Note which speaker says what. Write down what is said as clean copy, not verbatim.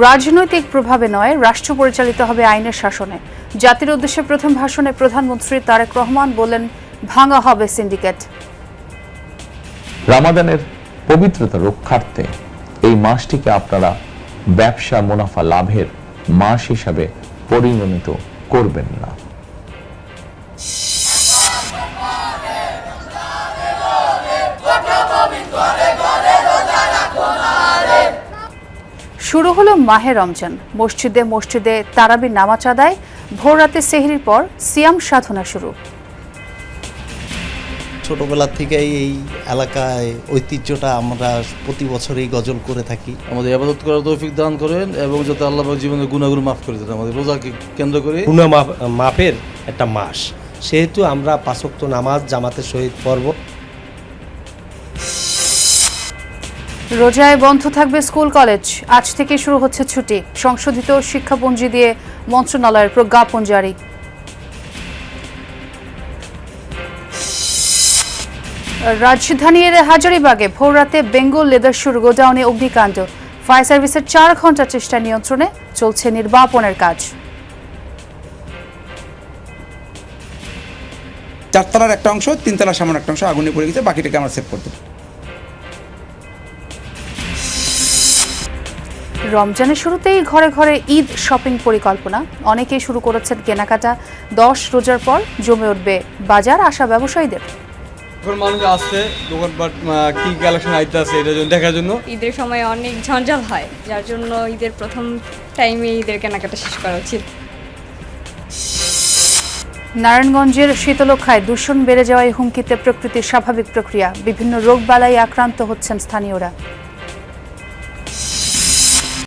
Speaker 1: রাজনৈতিক প্রভাবে নয়, রাষ্ট্র পরিচালিত হবে আইনের শাসনে। জাতির উদ্দেশ্যে প্রথম ভাষণে প্রধানমন্ত্রী তারেক রহমান বলেন, ভাঙা হবে সিন্ডিকেট।
Speaker 2: রামাদানের পবিত্রতা রক্ষার্থে এই মাসটিকে আপনারা ব্যবসা মুনাফা লাভের মাস হিসাবে পরিগণিত করবেন না।
Speaker 1: শুরু হলো মাহে রমজান। মসজিদে মসজিদে তারাবির নামাজ আদায়, ভোর রাতে সেহরির পর সিয়াম সাধনা শুরু।
Speaker 3: ছোটবেলা থেকেই এই এলাকায় ঐতিহ্যটা আমরা প্রতি বছরই গজল করে থাকি।
Speaker 4: আমাদের ইবাদত করার তৌফিক দান করেন এবং যাতে আল্লাহ পাক জীবনের গুনাহগুলো মাফ করে দেন। আমাদের রোজাকে কেন্দ্র করে
Speaker 5: গুনাহ মাফের একটা মাস, সেহেতু আমরা 5 ওয়াক্ত নামাজ জামাতের সহিত পড়ব।
Speaker 1: রোজায় বন্ধ থাকবে স্কুল কলেজ, আজ থেকে শুরু হচ্ছে ছুটি। সংশোধিত শিক্ষাপঞ্জি দিয়ে মন্ত্রণালয়ের প্রজ্ঞাপন জারি। রাজধানীর হাজারীবাগে ভোররাতে বেঙ্গল লেদার শুর গোডাউনে অগ্নিকাণ্ড। ফায়ার সার্ভিসের 4 ঘন্টা চেষ্টা নিয়ন্ত্রণে চলছে নির্বাপনের কাজ।
Speaker 6: 4 তলার একটা অংশ, 3 তলার সামনে একটা অংশ আগুনে পড়ে গেছে, বাকিটাকে আমরা সেভ করতে।
Speaker 1: রমজানের শুরুতেই ঘরে ঘরে ঈদ শপিং পরিকল্পনা। অনেকেই শুরু করেছেন কেনাকাটা। 10 রোজার পর জমে উঠবে বাজার, আশা ব্যবসায়ীদের।
Speaker 7: এখন মানুষ আসছে দোকানপাট কি কালেকশন আইতে আছে এটার জন্য দেখার জন্য।
Speaker 8: ঈদের সময় অনেক ঝঞ্ঝাল হয়, যার জন্য ঈদের প্রথম টাইমে ঈদের কেনাকাটা শেষ করা উচিত।
Speaker 1: নারায়ণগঞ্জের শীতলক্ষ্যায় দূষণ বেড়ে যাওয়ায় হুমকিতে প্রকৃতির স্বাভাবিক প্রক্রিয়া। বিভিন্ন রোগবালাই আক্রান্ত হচ্ছেন স্থানীয়রা।